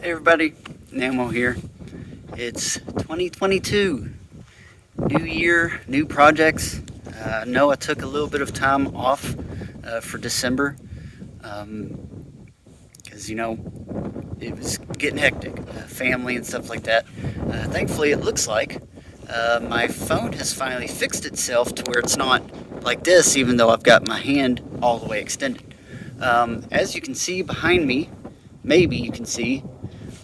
Hey everybody, NaMo here. It's 2022, new year, new projects. I know I took a little bit of time off for December because it was getting hectic, family and stuff like that. Thankfully, it looks like my phone has finally fixed itself to where it's not like this, even though I've got my hand all the way extended. As you can see behind me, maybe you can see,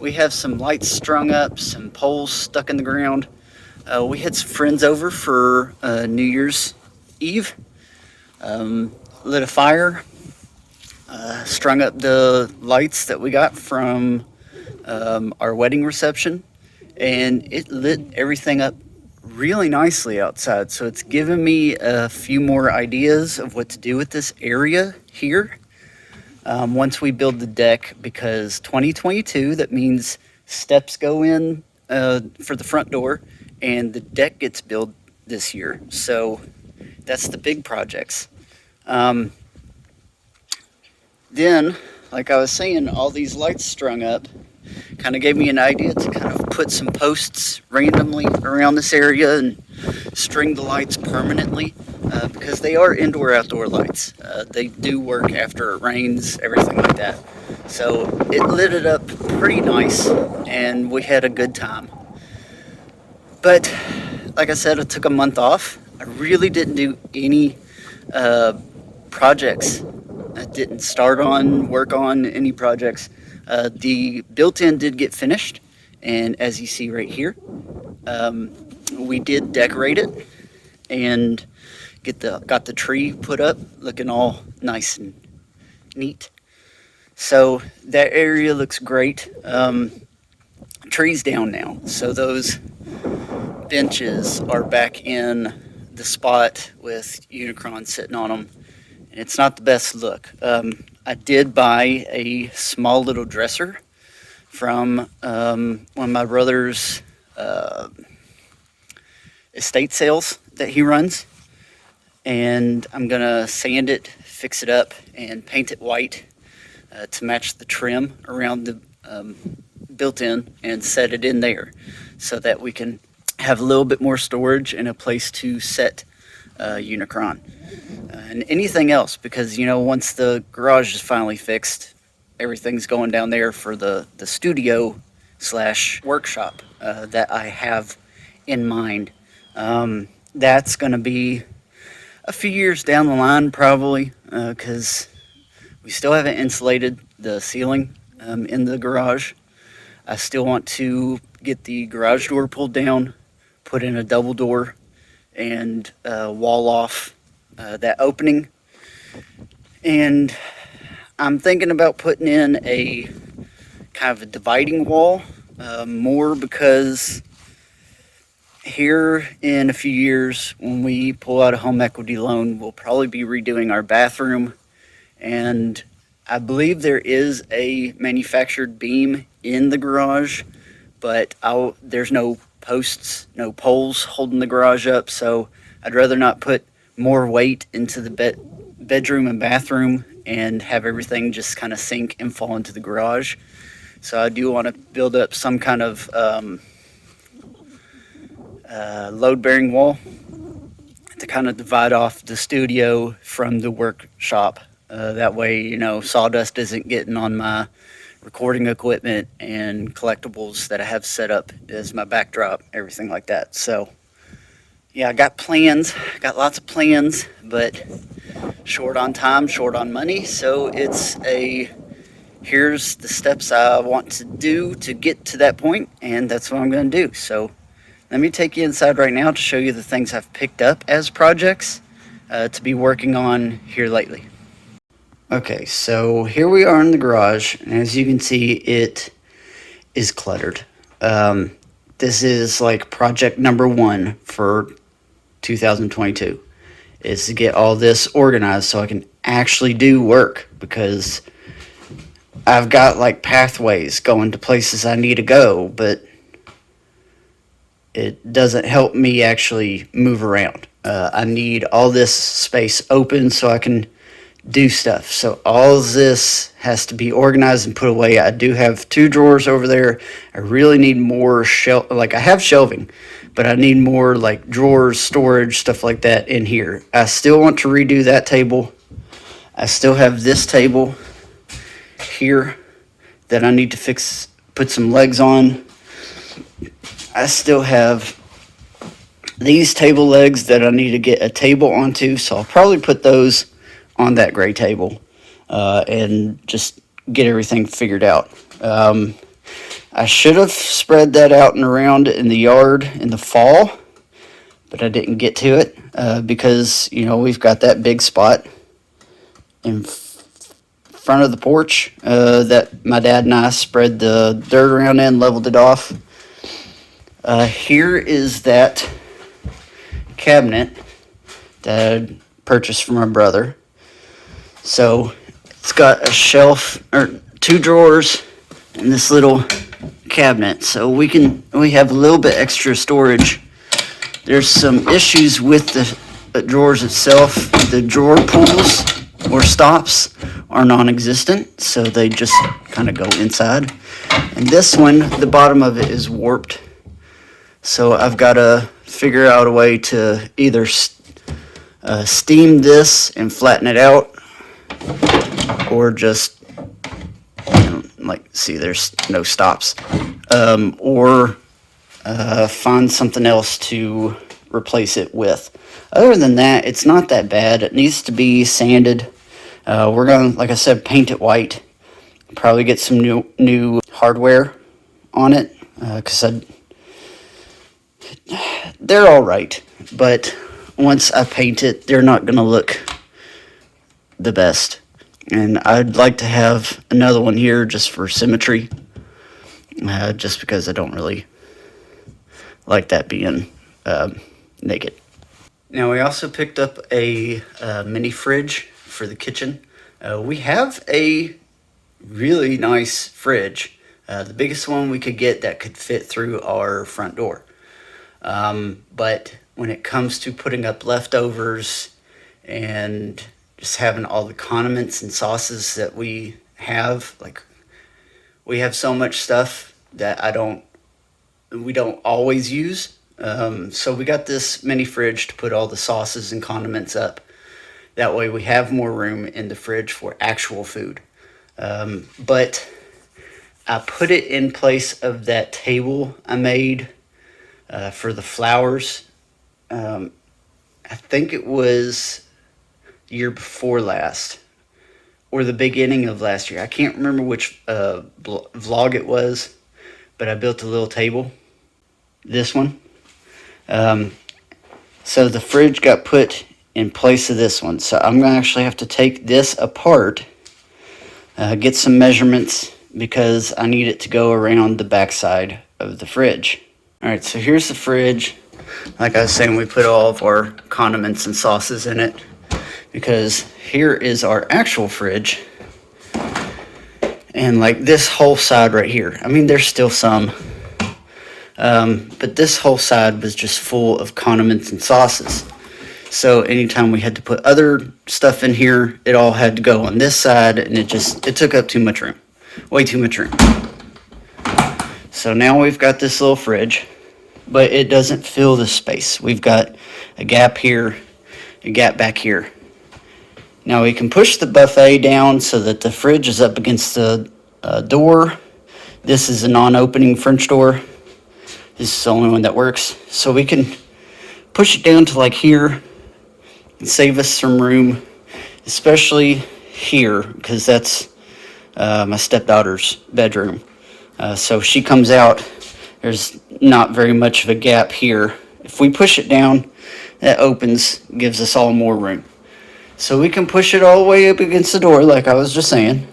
we have some lights strung up, some poles stuck in the ground. We had some friends over for New Year's Eve, lit a fire, strung up the lights that we got from our wedding reception, and it lit everything up really nicely outside. So it's given me a few more ideas of what to do with this area here. Once we build the deck, because 2022, that means steps go in for the front door and the deck gets built this year. So that's the big projects. Then, like I was saying, all these lights strung up kind of gave me an idea to kind of put some posts randomly around this area and string the lights permanently. Because they are indoor-outdoor lights. They do work after it rains, everything like that. So it lit it up pretty nice, and we had a good time. But like I said, I took a month off. I really didn't do any projects. I didn't work on any projects. The built-in did get finished, and as you see right here, we did decorate it and got the tree put up, looking all nice and neat. So that area looks great. Tree's down now, so those benches are back in the spot with Unicron sitting on them, and it's not the best look. I did buy a small little dresser from one of my brother's estate sales that he runs. And I'm gonna sand it, fix it up, and paint it white to match the trim around the built-in, and set it in there so that we can have a little bit more storage and a place to set Unicron and anything else, because once the garage is finally fixed, everything's going down there for the studio / workshop that I have in mind. That's gonna be a few years down the line, probably, because we still haven't insulated the ceiling in the garage. I still want to get the garage door pulled down, put in a double door, and wall off that opening. And I'm thinking about putting in a kind of a dividing wall, more because here in a few years, when we pull out a home equity loan, we'll probably be redoing our bathroom, and I believe there is a manufactured beam in the garage, but there's no posts, no poles holding the garage up, so I'd rather not put more weight into the bedroom and bathroom and have everything just kind of sink and fall into the garage. So I do want to build up some kind of load-bearing wall to kind of divide off the studio from the workshop. That way, sawdust isn't getting on my recording equipment and collectibles that I have set up as my backdrop, everything like that. So, yeah, I got lots of plans, but short on time, short on money. So here's the steps I want to do to get to that point, and that's what I'm going to do. So let me take you inside right now to show you the things I've picked up as projects to be working on here lately. Okay, so here we are in the garage, and as you can see, it is cluttered. This is like project number 1 for 2022, is to get all this organized so I can actually do work, because I've got like pathways going to places I need to go, but it doesn't help me actually move around. I need all this space open so I can do stuff. So all of this has to be organized and put away. I do have 2 drawers over there. I really need more like I have shelving, but I need more like drawers, storage, stuff like that in here. I still want to redo that table. I still have this table here that I need to fix, put some legs on. I still have these table legs that I need to get a table onto, so I'll probably put those on that gray table and just get everything figured out. I should have spread that out and around in the yard in the fall, but I didn't get to it because, you know, we've got that big spot in front of the porch that my dad and I spread the dirt around in, leveled it off. Here is that cabinet that I purchased from my brother. So it's got a shelf or 2 drawers and this little cabinet, so we have a little bit extra storage. There's some issues with the drawers itself. The drawer pulls or stops are non-existent, so they just kind of go inside. And this one, the bottom of it is warped, so I've got to figure out a way to either steam this and flatten it out, or just, you know, like, see, there's no stops, or find something else to replace it with. Other than that, it's not that bad. It needs to be sanded. We're going to, like I said, paint it white. Probably get some new hardware on it, because they're all right, but once I paint it, they're not going to look the best. And I'd like to have another one here just for symmetry, just because I don't really like that being naked. Now, we also picked up a mini fridge for the kitchen. We have a really nice fridge, the biggest one we could get that could fit through our front door. But when it comes to putting up leftovers and just having all the condiments and sauces that we have, like, we have so much stuff that we don't always use. So we got this mini fridge to put all the sauces and condiments up. That way we have more room in the fridge for actual food. But I put it in place of that table I made for the flowers. I think it was the year before last, or the beginning of last year. I can't remember which vlog it was, but I built a little table. This one. So the fridge got put in place of this one. So I'm going to actually have to take this apart, get some measurements, because I need it to go around the backside of the fridge. Alright, so here's the fridge. Like I was saying, we put all of our condiments and sauces in it, because here is our actual fridge. And like this whole side right here, I mean, there's still some, but this whole side was just full of condiments and sauces. So anytime we had to put other stuff in here, it all had to go on this side, and it took up too much room. Way too much room. So now we've got this little fridge, but it doesn't fill the space. We've got a gap here, a gap back here. Now we can push the buffet down so that the fridge is up against the door. This is a non-opening French door. This is the only one that works. So we can push it down to like here and save us some room, especially here, because that's my stepdaughter's bedroom. So she comes out, there's not very much of a gap here. If we push it down, that opens, gives us all more room. So we can push it all the way up against the door, like I was just saying.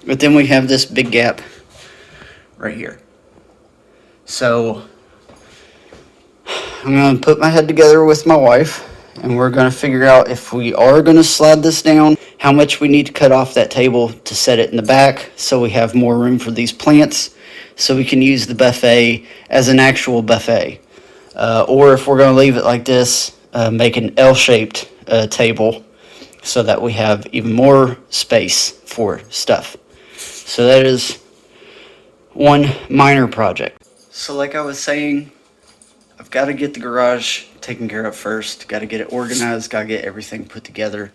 But then we have this big gap right here. So I'm going to put my head together with my wife, and we're going to figure out, if we are going to slide this down, how much we need to cut off that table to set it in the back so we have more room for these plants, so we can use the buffet as an actual buffet. Or if we're going to leave it like this, make an L-shaped table so that we have even more space for stuff. So that is one minor project. So like I was saying, I've got to get the garage taken care of first. Got to get it organized. Got to get everything put together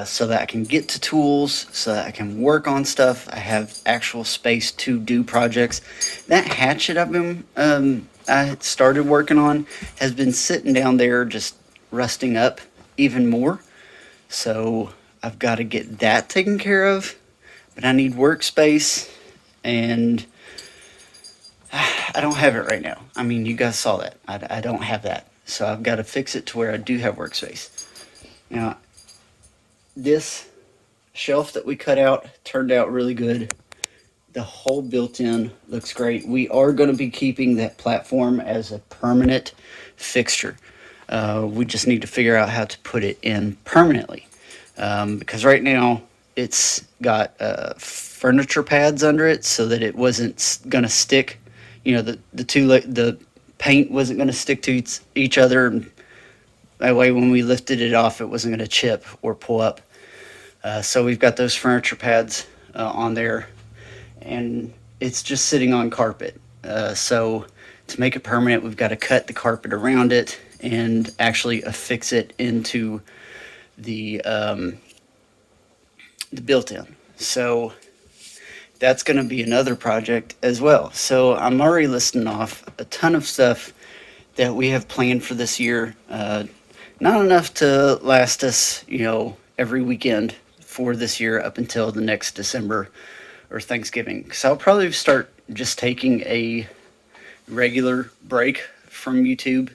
so that I can get to tools, so that I can work on stuff. I have actual space to do projects. That hatchet I started working on has been sitting down there just rusting up even more. So I've got to get that taken care of. But I need workspace, and I don't have it right now. I mean, you guys saw that. I don't have that. So I've got to fix it to where I do have workspace. Now, this shelf that we cut out turned out really good. The whole built-in looks great. We are going to be keeping that platform as a permanent fixture. We just need to figure out how to put it in permanently. Because right now it's got furniture pads under it so that it wasn't going to stick. You know, the paint wasn't going to stick to each other. And that way when we lifted it off, it wasn't going to chip or pull up. So we've got those furniture pads on there, and it's just sitting on carpet. So to make it permanent, we've got to cut the carpet around it and actually affix it into the built-in. So that's going to be another project as well. So I'm already listing off a ton of stuff that we have planned for this year. Not enough to last us, every weekend for this year up until the next December or Thanksgiving. So I'll probably start just taking a regular break from YouTube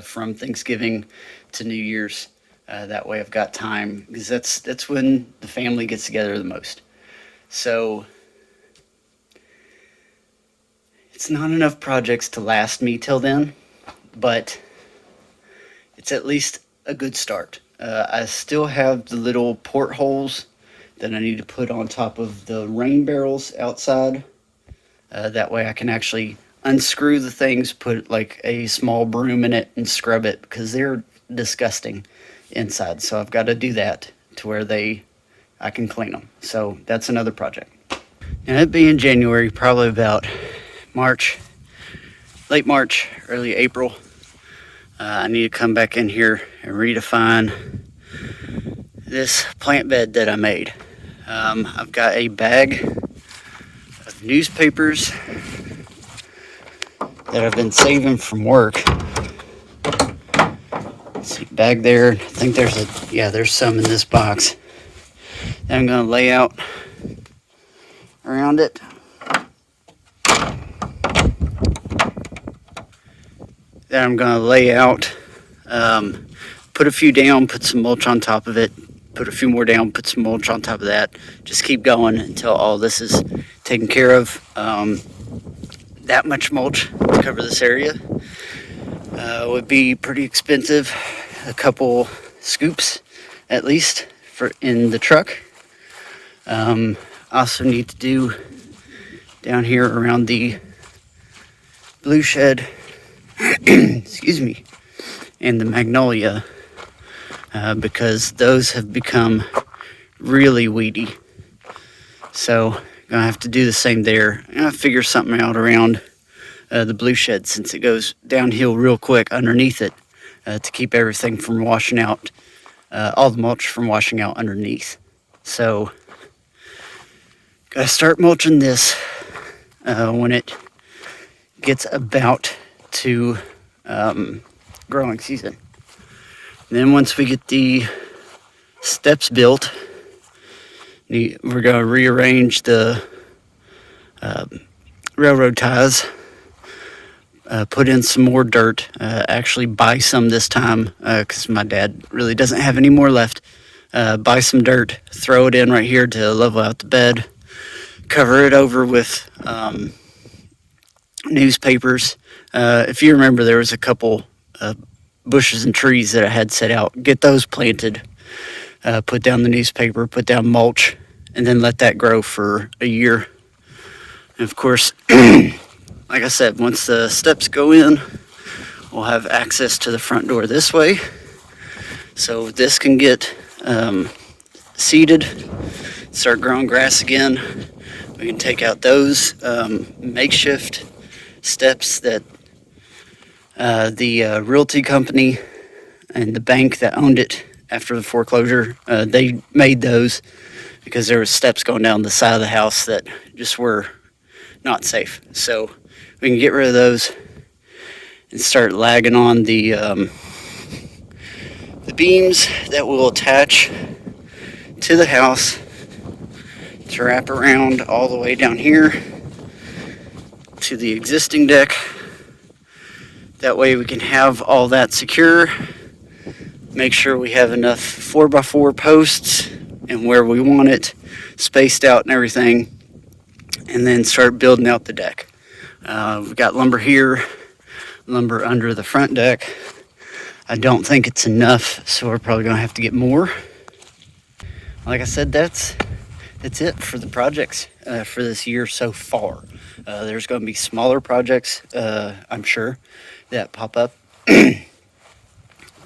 from Thanksgiving to New Year's. That way I've got time, because that's when the family gets together the most. So it's not enough projects to last me till then, but it's at least a good start. I still have the little portholes that I need to put on top of the rain barrels outside. That way I can actually unscrew the things, put like a small broom in it and scrub it, because they're disgusting inside. So I've got to do that to where I can clean them. So that's another project. And it being January, probably about late March, early April, I need to come back in here and redefine this plant bed that I made. I've got a bag of newspapers that I've been saving from work. See, bag there. I think there's some in this box that I'm going to lay out around it. That I'm going to lay out, put a few down, put some mulch on top of it, put a few more down, put some mulch on top of that. Just keep going until all this is taken care of. That much mulch to cover this area would be pretty expensive. A couple scoops at least in the truck. Also need to do down here around the blue shed, excuse me, and the magnolia, because those have become really weedy. So gonna have to do the same there. I'm gonna figure something out around the blue shed, since it goes downhill real quick underneath it, to keep everything from washing out, all the mulch from washing out underneath. So gotta start mulching this when it gets about to growing season. And then once we get the steps built, we're going to rearrange the railroad ties, put in some more dirt, actually buy some this time, because my dad really doesn't have any more left. Buy some dirt, throw it in right here to level out the bed, cover it over with newspapers. If you remember, there was a couple bushes and trees that I had set out. Get those planted, put down the newspaper, put down mulch, and then let that grow for a year. And of course, like I said, once the steps go in, we'll have access to the front door this way. So this can get seeded, start growing grass again. We can take out those makeshift steps that the realty company and the bank that owned it after the foreclosure, they made those because there were steps going down the side of the house that just were not safe. So we can get rid of those and start lagging on the beams that will attach to the house to wrap around all the way down here to the existing deck. That way we can have all that secure, make sure we have enough 4x4 posts and where we want it, spaced out and everything, and then start building out the deck. We've got lumber here, lumber under the front deck. I don't think it's enough, so we're probably gonna have to get more. Like I said, that's it for the projects for this year so far. There's gonna be smaller projects, I'm sure, that pop up.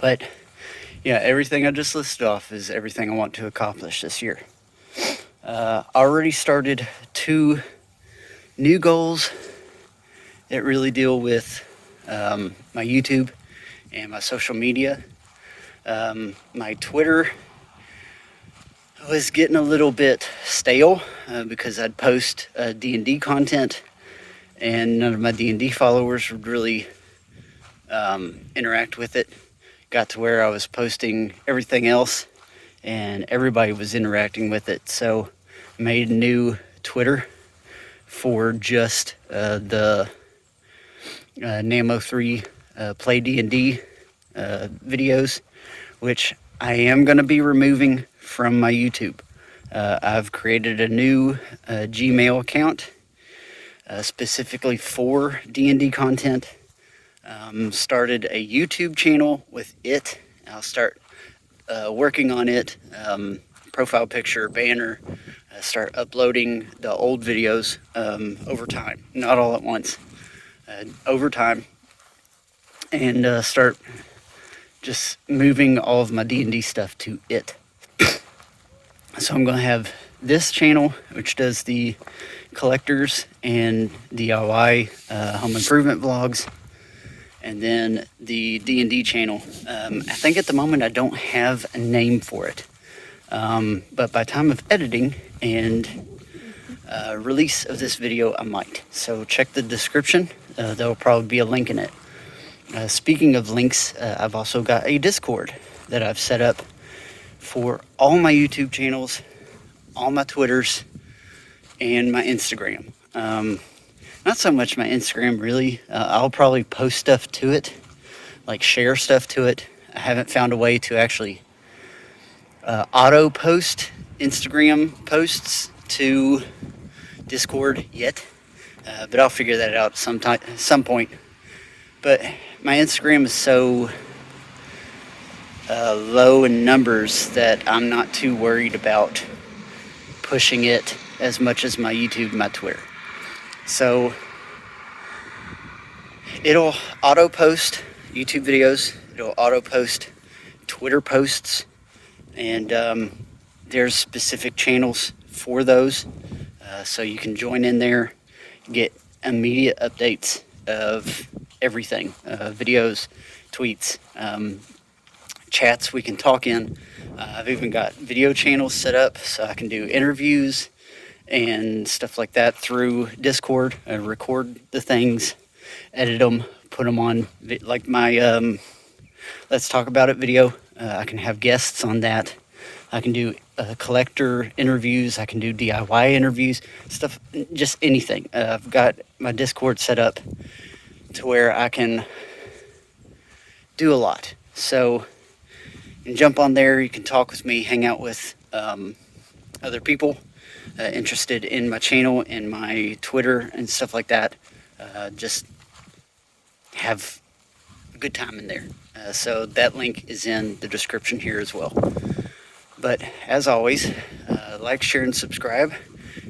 But yeah, everything I just listed off is everything I want to accomplish this year. Already started 2 new goals that really deal with my YouTube and my social media. My Twitter was getting a little bit stale because I'd post D&D content and none of my D&D followers would really interact with it. Got to where I was posting everything else and everybody was interacting with it. So I made a new Twitter for just the NaMo9o5 play D&D videos, which I am going to be removing from my YouTube. I've created a new Gmail account specifically for D&D content. Started a YouTube channel with it. I'll start working on it, profile picture, banner, start uploading the old videos over time, not all at once, over time, and start just moving all of my D&D stuff to it. So I'm going to have this channel, which does the collectors and DIY home improvement vlogs, and then the D&D channel. I think at the moment I don't have a name for it, but by time of editing and release of this video, I might. So check the description. There will probably be a link in it. Speaking of links, I've also got a Discord that I've set up for all my YouTube channels, all my Twitters, and my Instagram. Not so much my Instagram, really. I'll probably post stuff to it, like share stuff to it. I haven't found a way to actually auto post Instagram posts to Discord yet, but I'll figure that out some point. But my Instagram is so low in numbers that I'm not too worried about pushing it as much as my YouTube and my Twitter. So it'll auto post YouTube videos, it'll auto post Twitter posts, and there's specific channels for those, so you can join in there, get immediate updates of everything, videos, tweets, chats we can talk in. I've even got video channels set up so I can do interviews and stuff like that through Discord. I record the things, edit them, put them on, like my Let's Talk About It video. I can have guests on that. I can do collector interviews. I can do DIY interviews, stuff, just anything. I've got my Discord set up to where I can do a lot. So you can jump on there, you can talk with me, hang out with other people interested in my channel and my Twitter and stuff like that. Just have a good time in there. So that link is in the description here as well. But as always, like, share, and subscribe.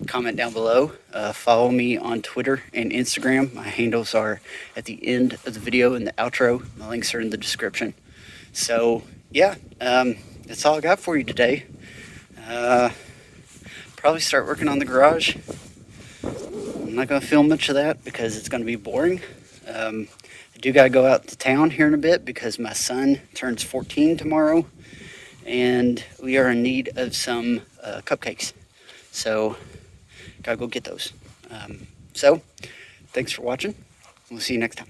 Comment down below. Follow me on Twitter and Instagram. My handles are at the end of the video in the outro. My links are in the description. So yeah, that's all I got for you today. Uh, Probably start working on the garage. I'm not going to film much of that because it's going to be boring. I do got to go out to town here in a bit because my son turns 14 tomorrow, and we are in need of some cupcakes. So, got to go get those. So, thanks for watching. We'll see you next time.